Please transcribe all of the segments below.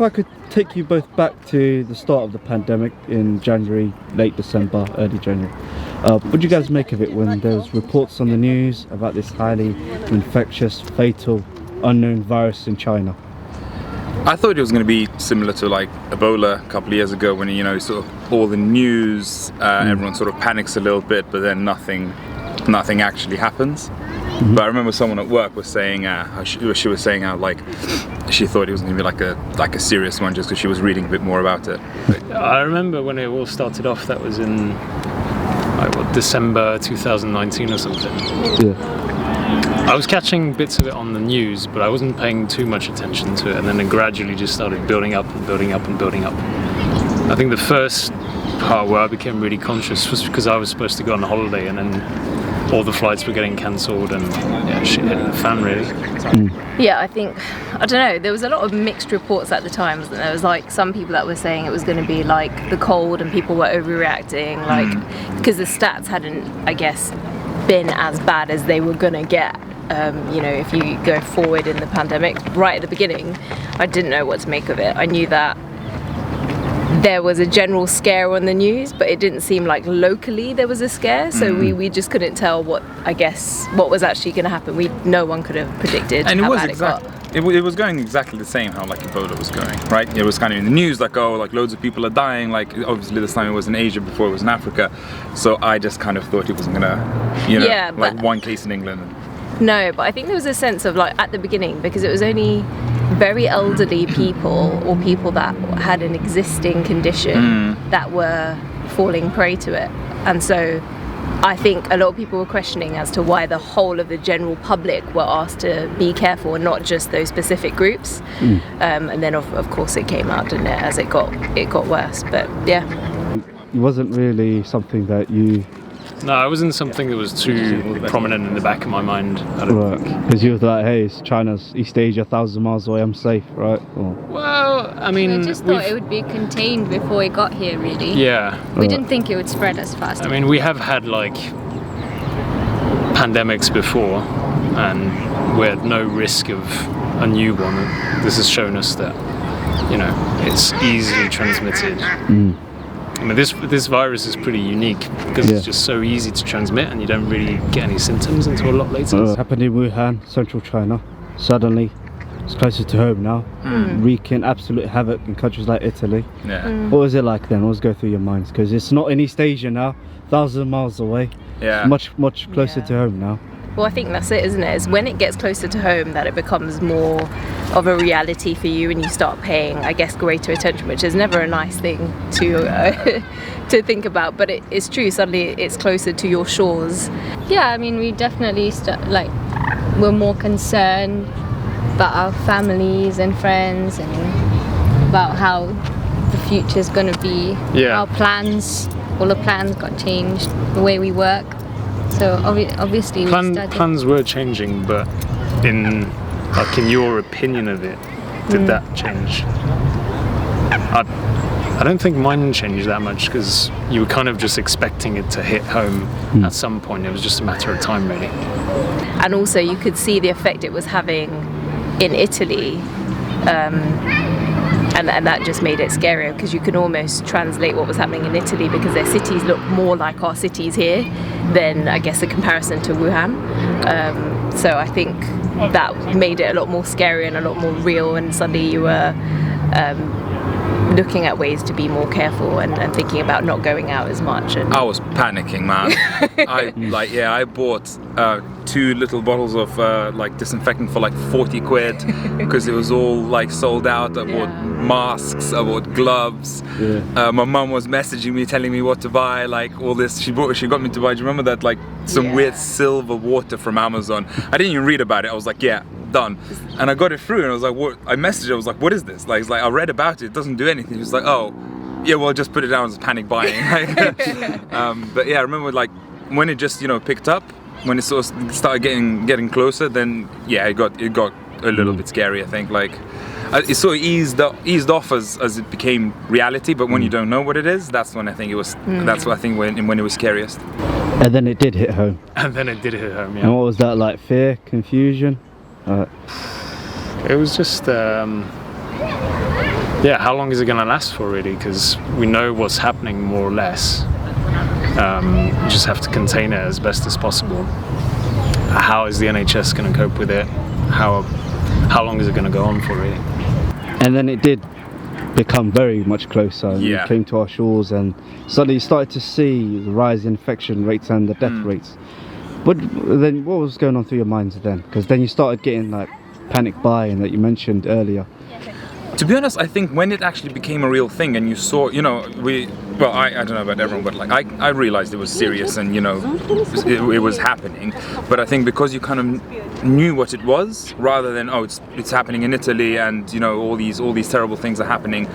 If I could take you both back to the start of the pandemic in January, late December, early January. What did you guys make of it when there was reports on the news about this highly infectious, fatal, unknown virus in China? I thought it was going to be similar to like Ebola a couple of years ago when, you know, sort of all the news, everyone sort of panics a little bit, but then nothing actually happens. But I remember someone at work was saying, she was saying how like she thought it was going to be like a serious one just because she was reading a bit more about it. I remember when it all started off, that was in December 2019 or something. Yeah. I was catching bits of it on the news, but I wasn't paying too much attention to it, and then it gradually just started building up and building up and building up. I think the first part where I became really conscious was because I was supposed to go on holiday, and then all the flights were getting cancelled, and yeah, shit hit the fan really. Yeah, I don't know, there was a lot of mixed reports at the time, wasn't there? There was like some people that were saying it was going to be like the cold and people were overreacting, like because the stats hadn't, I guess, been as bad as they were going to get. You know, if you go forward in the pandemic, right at the beginning, I didn't know what to make of it. I knew that there was a general scare on the news, but it didn't seem like locally there was a scare, so we just couldn't tell what was actually going to happen. No one could have predicted and how it was bad it was going exactly the same how like Ebola was going, right? It was kind of in the news like, oh, like loads of people are dying, like obviously this time it was in Asia, before it was in Africa, so I just kind of thought it wasn't gonna, you know, Yeah, like but one case in England. No, but I think there was a sense of like at the beginning, because it was only very elderly people or people that had an existing condition that were falling prey to it. And so I think a lot of people were questioning as to why the whole of the general public were asked to be careful and not just those specific groups. And then of course it came out, didn't it, as it got worse. But yeah. It wasn't really something that you... No, it wasn't something that was too prominent in the back of my mind, I don't think. Because you were like, hey, it's China's East Asia, 1,000 miles away, I'm safe, right? Or... Well, I mean... We just thought it would be contained before it got here, really. Yeah. We didn't think it would spread as fast. I mean, we have had like pandemics before, and we had no risk of a new one. This has shown us that, you know, it's easily transmitted. I mean, this virus is pretty unique because it's just so easy to transmit, and you don't really get any symptoms until a lot later. It happened in Wuhan, central China. Suddenly, it's closer to home now, wreaking absolute havoc in countries like Italy. What was it like then? What was going through your minds? Because it's not in East Asia now, 1,000 miles away. Yeah. Much closer to home now. Well, I think that's it, isn't it? It's when it gets closer to home that it becomes more of a reality for you, and you start paying, I guess, greater attention, which is never a nice thing to to think about. But it's true. Suddenly, it's closer to your shores. Yeah, I mean, we definitely we're more concerned about our families and friends and about how the future's going to be. Yeah. Our plans, all the plans got changed. The way we work. So obviously plans were changing, but in your opinion of it, did that change? I don't think mine changed that much, because you were kind of just expecting it to hit home at some point. It was just a matter of time, really. And also you could see the effect it was having in Italy, and that just made it scarier, because you can almost translate what was happening in Italy, because their cities look more like our cities here than, I guess, a comparison to Wuhan. So I think that made it a lot more scary and a lot more real, and suddenly you were looking at ways to be more careful and thinking about not going out as much. And I was panicking, man. I bought 2 little bottles of like disinfectant for like 40 quid because it was all like sold out. I bought masks, I bought gloves. My mum was messaging me, telling me what to buy, like all this. She got me to buy, do you remember that, like some weird silver water from Amazon? I didn't even read about it. I was like, yeah, done. And I got it through, and I was like, what? I messaged her, I was like, what is this? Like, it's like, I read about it, it doesn't do anything. He was like, oh, yeah, well, just put it down as panic buying. But yeah, I remember like when it just, you know, picked up, when it sort of started getting closer, then yeah, it got a little bit scary, I think. Like it sort of eased off as it became reality, but when you don't know what it is, that's when I think it was. That's what I think when it was scariest. And then it did hit home. And then it did hit home. Yeah. And what was that like? Fear, confusion? It was just yeah, how long is it going to last for really? Because we know what's happening more or less. You just have to contain it as best as possible. How is the NHS going to cope with it? How long is it going to go on for really? And then it did become very much closer. And Yeah. it came to our shores, and suddenly you started to see the rise in infection rates and the death rates. But then, what was going on through your minds then? Because then you started getting like panic buying that you mentioned earlier. To be honest, I think when it actually became a real thing and you saw, you know, I don't know about everyone, but like I realized it was serious and, you know, it was happening. But I think because you kind of knew what it was, rather than, oh, it's happening in Italy and, you know, all these terrible things are happening,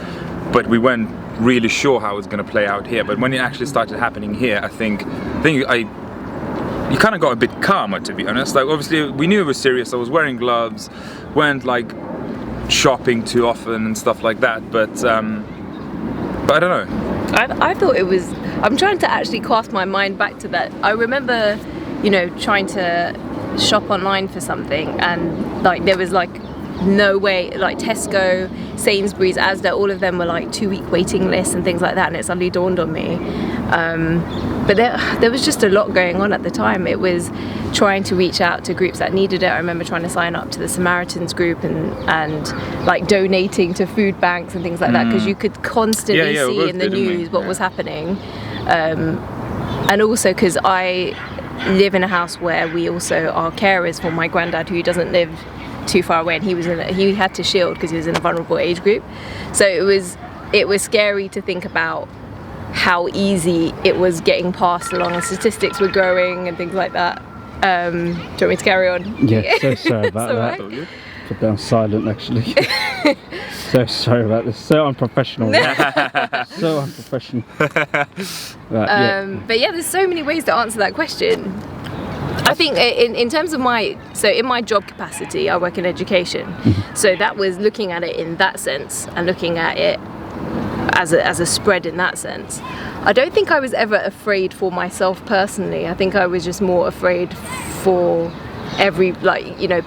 but we weren't really sure how it was going to play out here. But when it actually started happening here, I think you kind of got a bit calmer, to be honest. Like, obviously we knew it was serious. I was wearing gloves, weren't like shopping too often and stuff like that, but I don't know. I thought it was, I'm trying to actually cast my mind back to that. I remember, you know, trying to shop online for something, and like there was like no way, like Tesco, Sainsbury's, Asda, all of them were like 2-week waiting lists and things like that, and it suddenly dawned on me. But there was just a lot going on at the time. It was trying to reach out to groups that needed it. I remember trying to sign up to the Samaritans group and like donating to food banks and things like that, because you could constantly Yeah, see in the news what was happening. And also because I live in a house where we also are carers for my granddad, who doesn't live too far away, and he had to shield because he was in a vulnerable age group. So it was scary to think about how easy it was getting passed along, and statistics were growing and things like that. Do you want me to carry on? Yeah, so sorry about It's that. alright. Put down silent actually. So sorry about this. So unprofessional. So unprofessional. Right, yeah. But yeah, there's so many ways to answer that question. I think in terms of in my job capacity, I work in education. So that was looking at it in that sense and looking at it as a spread in that sense. I don't think I was ever afraid for myself personally. I think I was just more afraid for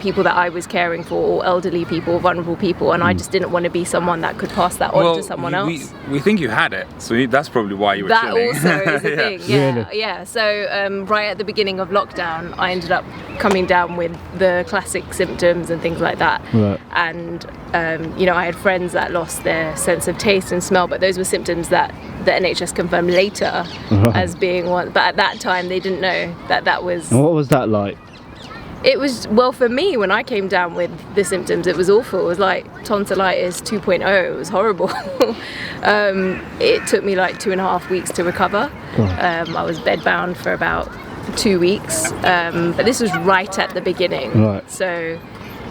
people that I was caring for, or elderly people, vulnerable people, and I just didn't want to be someone that could pass that on to someone else. We think you had it, so that's probably why you were That chilling. also is a thing, yeah, Really? yeah. So right at the beginning of lockdown, I ended up coming down with the classic symptoms and things like that. Right. And I had friends that lost their sense of taste and smell, but those were symptoms that the NHS confirmed later as being one. But at that time, they didn't know that was. And what was that like? It was, well, for me, when I came down with the symptoms, it was awful. It was like tonsillitis 2.0. It was horrible. It took me like 2.5 weeks to recover. I was bedbound for about 2 weeks, but this was right at the beginning. Right. So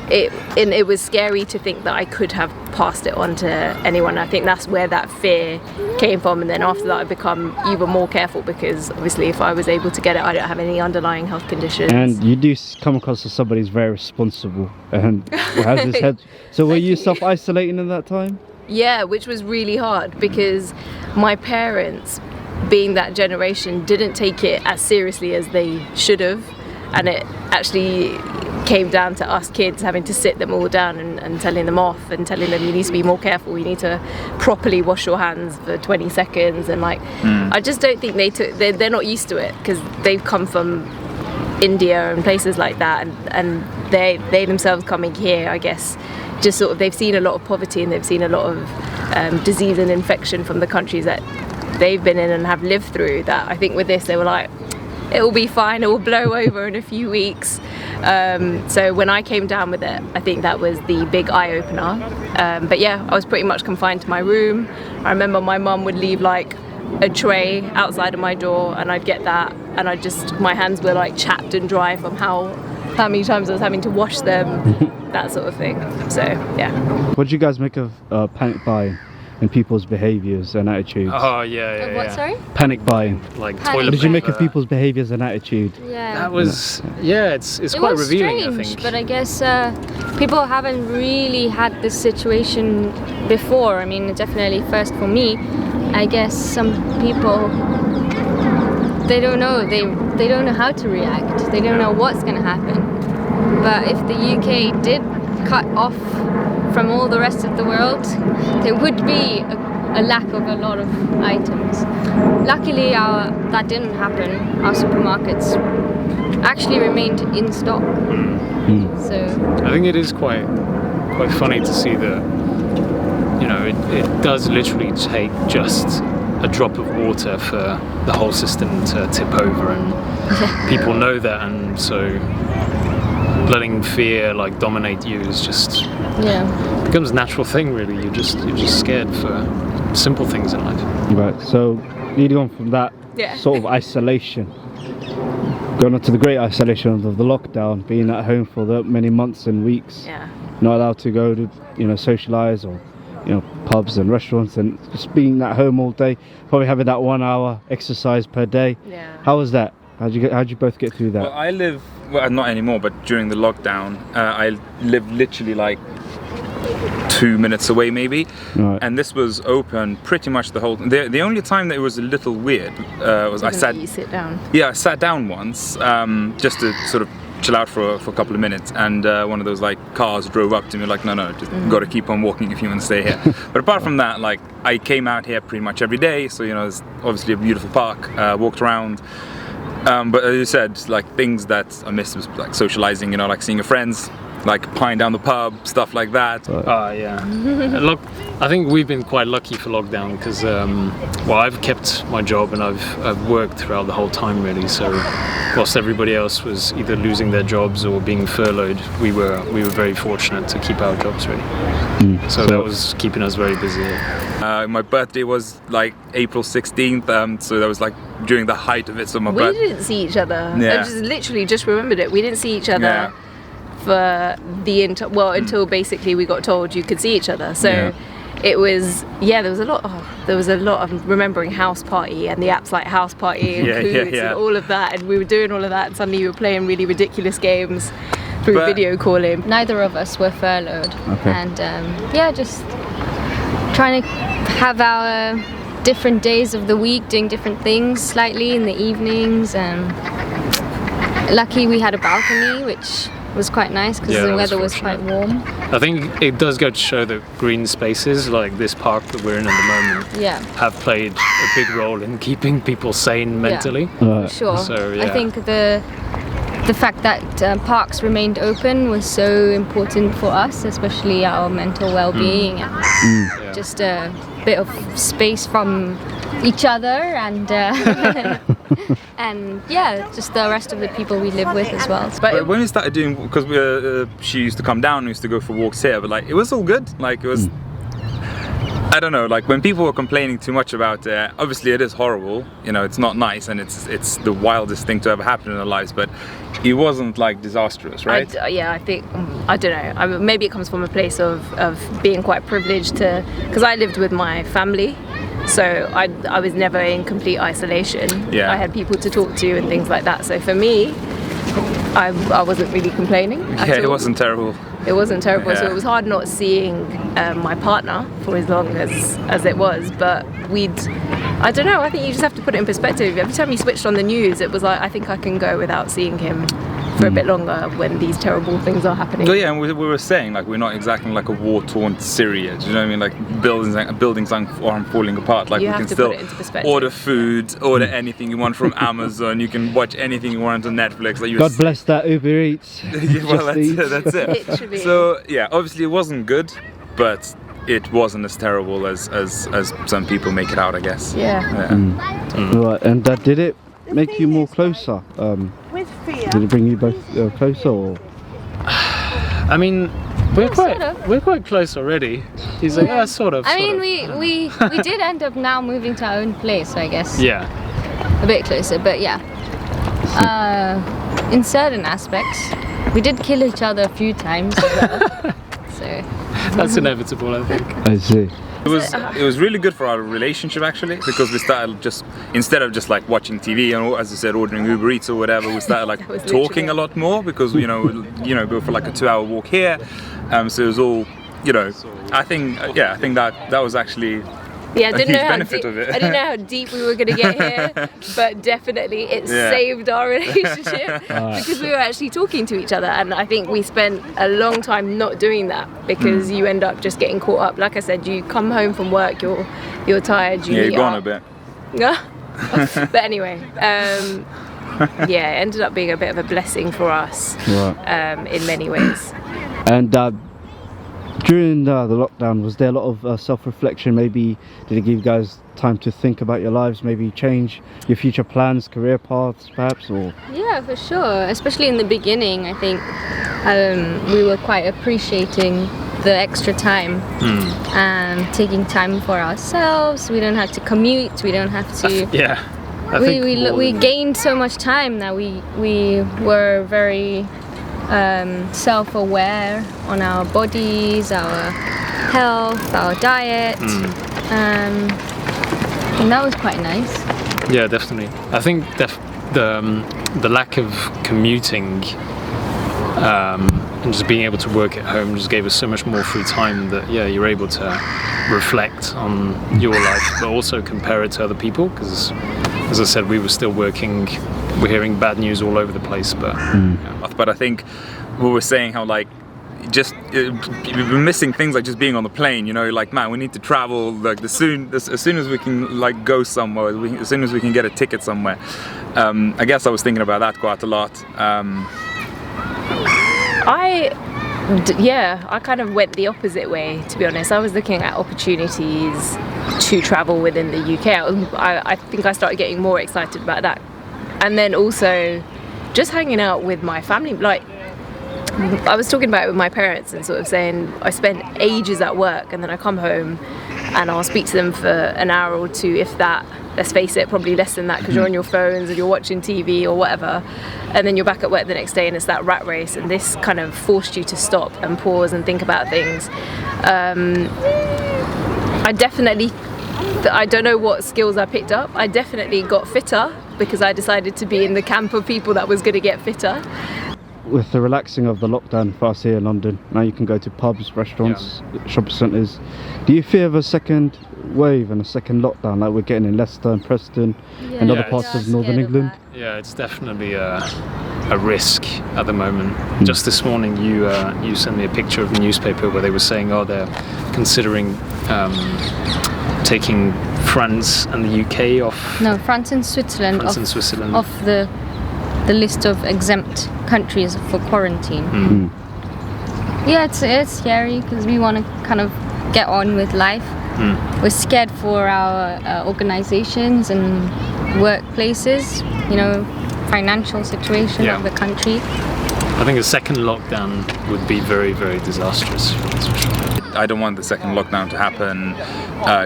it was scary to think that I could have passed it on to anyone. I think that's where that fear came from, and then after that I've become even more careful, because obviously if I was able to get it, I don't have any underlying health conditions. And you do come across as somebody who's very responsible and has his head. So were you self-isolating in that time? Yeah, which was really hard, because my parents, being that generation, didn't take it as seriously as they should have, and it actually came down to us kids having to sit them all down and telling them off, and telling them you need to be more careful, you need to properly wash your hands for 20 seconds, and I just don't think they're not used to it, because they've come from India and places like that, and they themselves coming here, I guess, just sort of, they've seen a lot of poverty and they've seen a lot of disease and infection from the countries that they've been in and have lived through, that I think with this they were like, it will be fine, it will blow over in a few weeks. So when I came down with it, I think that was the big eye-opener. But yeah, I was pretty much confined to my room. I remember my mum would leave like a tray outside of my door, and I'd get that, and my hands were like chapped and dry from how many times I was having to wash them, that sort of thing. So yeah. What did you guys make of panic buying and people's behaviours and attitudes? Oh yeah. What, sorry? Panic buying. Like Panic toilet What did you make paper. of people's behaviours and attitude? Yeah. That was it's It quite was revealing, strange, I think. but I guess people haven't really had this situation before. I mean, definitely first for me. I guess some people, they don't know. They don't know how to react. They don't know what's going to happen. But if the UK did cut off from all the rest of the world, there would be a lack of a lot of items. Luckily, that didn't happen. Our supermarkets actually remained in stock. So I think it is quite funny to see that, you know, it does literally take just a drop of water for the whole system to tip over, and people know that, and so letting fear like dominate you is just becomes a natural thing. Really, you're just scared for simple things in life. Right. So leading on from that sort of isolation, going on to the great isolation of the lockdown, being at home for the many months and weeks, not allowed to go to, you know, socialise or, you know, pubs and restaurants, and just being at home all day, probably having that 1 hour exercise per day. How was that? How'd you both get through that? Well, I live, well, not anymore, but during the lockdown, I lived literally like 2 minutes away maybe, and this was open pretty much the whole. The only time that it was a little weird was I sit down. Yeah, I sat down once just to sort of chill out for a couple of minutes, and one of those like cars drove up to me like, no, just got to keep on walking if you want to stay here. But apart from that, like, I came out here pretty much every day, so, you know, it's obviously a beautiful park, walked around. But as you said, like, things that I missed was like socializing, you know, like seeing your friends, like pine down the pub, stuff like that. Look, I think we've been quite lucky for lockdown because, well, I've kept my job and I've worked throughout the whole time really. So, whilst everybody else was either losing their jobs or being furloughed, we were very fortunate to keep our jobs really. So that was keeping us very busy. My birthday was like April 16th, so that was like during the height of it. So we didn't see each other. I just remembered it. We didn't see each other for the until basically we got told you could see each other. So it was there was a lot of remembering House Party and the apps like House Party and Coots and all of that, and we were doing all of that, and suddenly you were playing really ridiculous games through video calling. Neither of us were furloughed, and just trying to have our different days of the week, doing different things slightly in the evenings. Lucky we had a balcony, which was quite nice because the weather was quite warm. I think it does go to show that green spaces like this park that we're in at the moment have played a big role in keeping people sane mentally. Sure. So, I think the fact that parks remained open was so important for us, especially our mental well-being, and just a bit of space from each other, and and just the rest of the people we live with as well. But when we started doing, because she used to come down, we used to go for walks here, but like it was all good. Like it was. I don't know, like when people were complaining too much about it, obviously it is horrible, you know, it's not nice, and it's the wildest thing to ever happen in our lives, but it wasn't like disastrous, right? I think, I don't know, maybe it comes from a place of being quite privileged because I lived with my family, so I was never in complete isolation. I had people to talk to and things like that, so for me, I wasn't really complaining at all. It wasn't terrible. It wasn't terrible, so it was hard not seeing my partner for as long as it was, but I don't know, I think you just have to put it in perspective. Every time you switched on the news, it was like, I think I can go without seeing him for a bit longer when these terrible things are happening. Oh yeah, and we were saying, like, we're not exactly like a war-torn Syria, do you know what I mean? Like, buildings aren't falling apart, like, we can still order food, order anything you want from Amazon, you can watch anything you want on Netflix. Like, God bless that Uber Eats. Well, that's it. Literally. So, yeah, obviously it wasn't good, but it wasn't as terrible as some people make it out, I guess. Right, and did it make you more closer? Did it bring you both closer? Or? I mean, we're quite close already. He's like, sort of. I mean, we did end up now moving to our own place, so I guess. Yeah. A bit closer, but in certain aspects, we did kill each other a few times as well. So. That's inevitable, I think. I see. It was really good for our relationship actually, because we started instead of just like watching TV and, as I said, ordering Uber Eats or whatever, we started like talking a lot more, because you know go for like a 2-hour walk here, so it was all, you know, I think that was actually Yeah, I a didn't huge know how benefit deep, of it. I didn't know how deep we were going to get here, but definitely it Yeah. saved our relationship because we were actually talking to each other, and I think we spent a long time not doing that because you end up just getting caught up. Like I said, you come home from work, you're tired, you Yeah, meet you're gone up. a bit. Yeah. But anyway, yeah, it ended up being a bit of a blessing for us Right. in many ways. And during the lockdown, was there a lot of self-reflection? Maybe did it give you guys time to think about your lives? Maybe change your future plans, career paths, perhaps, or Yeah, for sure. Especially in the beginning, I think we were quite appreciating the extra time and taking time for ourselves. We don't have to commute. We don't have to. Yeah. I think more We than- gained so much time that we were very self-aware on our bodies, our health, our diet, and that was quite nice. Yeah, definitely. I think the lack of commuting and just being able to work at home just gave us so much more free time that you're able to reflect on your life, but also compare it to other people. Because, as I said, we were still working. We're hearing bad news all over the place, but But I think we were saying how like just we've been missing things like just being on the plane. You know, like man, we need to travel. Like as soon as we can like go somewhere, as soon as we can get a ticket somewhere. I guess I was thinking about that quite a lot. I kind of went the opposite way, to be honest. I was looking at opportunities to travel within the UK. I think I started getting more excited about that. And then also just hanging out with my family. Like, I was talking about it with my parents and sort of saying I spent ages at work and then I come home and I'll speak to them for an hour or two, if that. Let's face it, probably less than that because you're on your phones and you're watching TV or whatever, and then you're back at work the next day and it's that rat race, and this kind of forced you to stop and pause and think about things. I don't know what skills I picked up. I definitely got fitter because I decided to be in the camp of people that was going to get fitter. with the relaxing of the lockdown for us here in London, now you can go to pubs, restaurants, shopping centres. Do you fear of a second wave and a second lockdown like we're getting in Leicester and Preston and other Yeah, parts I'm of Northern scared of England? that. Yeah, it's definitely a risk at the moment. Just this morning, you sent me a picture of a newspaper where they were saying, they're considering taking France and the UK off. No, France and Switzerland France and Switzerland. off the list of exempt countries for quarantine. Yeah, it's scary because we want to kind of get on with life. We're scared for our organizations and workplaces, financial situation of the country. I think a second lockdown would be very, very disastrous. That's for sure. I don't want the second lockdown to happen.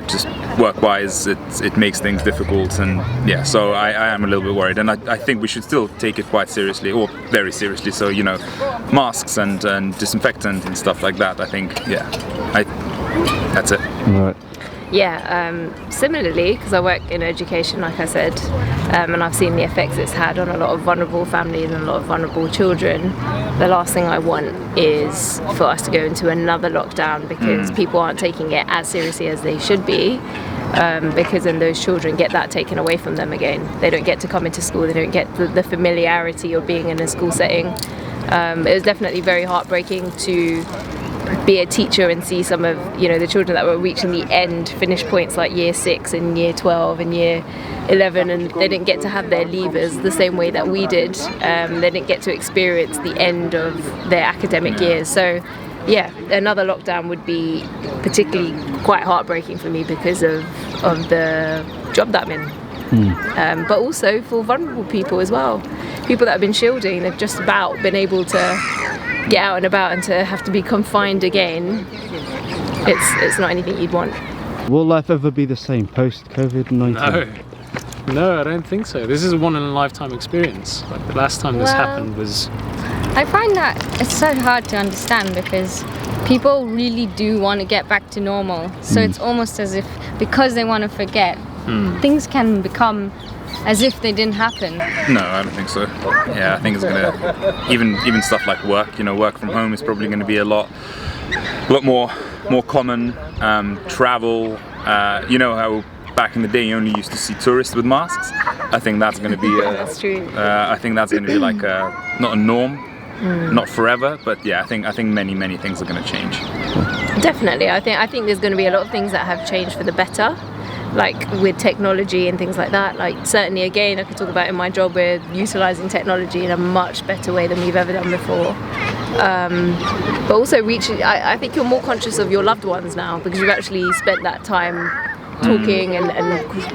Just work-wise, it makes things difficult, and so I am a little bit worried. And I think we should still take it quite seriously, or very seriously. So masks and disinfectant and stuff like that. I think that's it. Right. Similarly, because I work in education, like I said, and I've seen the effects it's had on a lot of vulnerable families and a lot of vulnerable children. The last thing I want is for us to go into another lockdown because people aren't taking it as seriously as they should be, because then those children get that taken away from them again. They don't get to come into school, they don't get the familiarity of being in a school setting. It was definitely very heartbreaking to be a teacher and see some of the children that were reaching the end finish points like year 6 and year 12 and year 11, and they didn't get to have their leavers the same way that we did. They didn't get to experience the end of their academic years. So another lockdown would be particularly quite heartbreaking for me because of the job that I'm in. But also for vulnerable people as well, people that have been shielding, they've just about been able to get out and about, and to have to be confined again, it's not anything you'd want. Will life ever be the same post COVID-19? No, I don't think so. This is a one-in-a-lifetime experience. Like the last time this happened was... I find that it's so hard to understand because people really do want to get back to normal. So it's almost as if, because they want to forget, things can become as if they didn't happen. No, I don't think so. I think it's gonna even stuff like work. Work from home is probably going to be a lot more common. Travel, You know how back in the day you only used to see tourists with masks? I think that's going to be That's true. I think that's going to be like not a norm, not forever, but yeah, I think many things are going to change. Definitely, I think there's going to be a lot of things that have changed for the better, like with technology and things like that. Like certainly, again, I could talk about in my job, we're utilising technology in a much better way than we've ever done before. But also I think you're more conscious of your loved ones now because you've actually spent that time talking and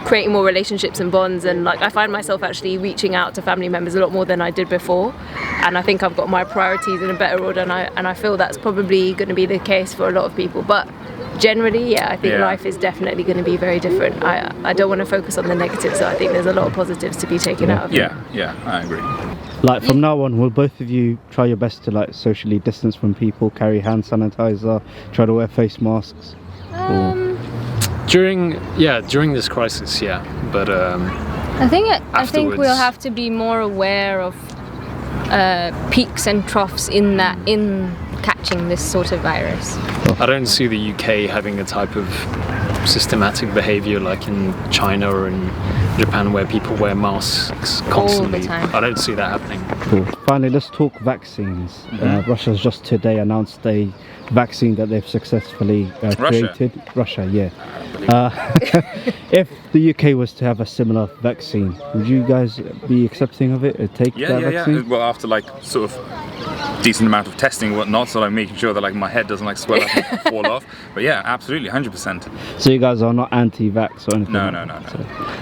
creating more relationships and bonds, and like I find myself actually reaching out to family members a lot more than I did before, and I think I've got my priorities in a better order, and I feel that's probably going to be the case for a lot of people. But generally, yeah, I think life is definitely going to be very different. I don't want to focus on the negatives, so I think there's a lot of positives to be taken out of it. Yeah, I agree. Like from now on, will both of you try your best to like socially distance from people, carry hand sanitizer, try to wear face masks? During this crisis, yeah, but I think Afterwards. we'll have to be more aware of peaks and troughs in catching this sort of virus. I don't see the UK having a type of systematic behaviour like in China or in Japan where people wear masks constantly. time. I don't see that happening. Cool. Finally, let's talk vaccines. Russia's just today announced a vaccine that they've successfully created. Russia, yeah. If the UK was to have a similar vaccine, would you guys be accepting of it or take that vaccine? Well, after like sort of decent amount of testing and whatnot, so like making sure that like my head doesn't like swell up and fall off. But yeah, absolutely, 100%. So you guys are not anti-vax or anything? No, like no, that? no, no.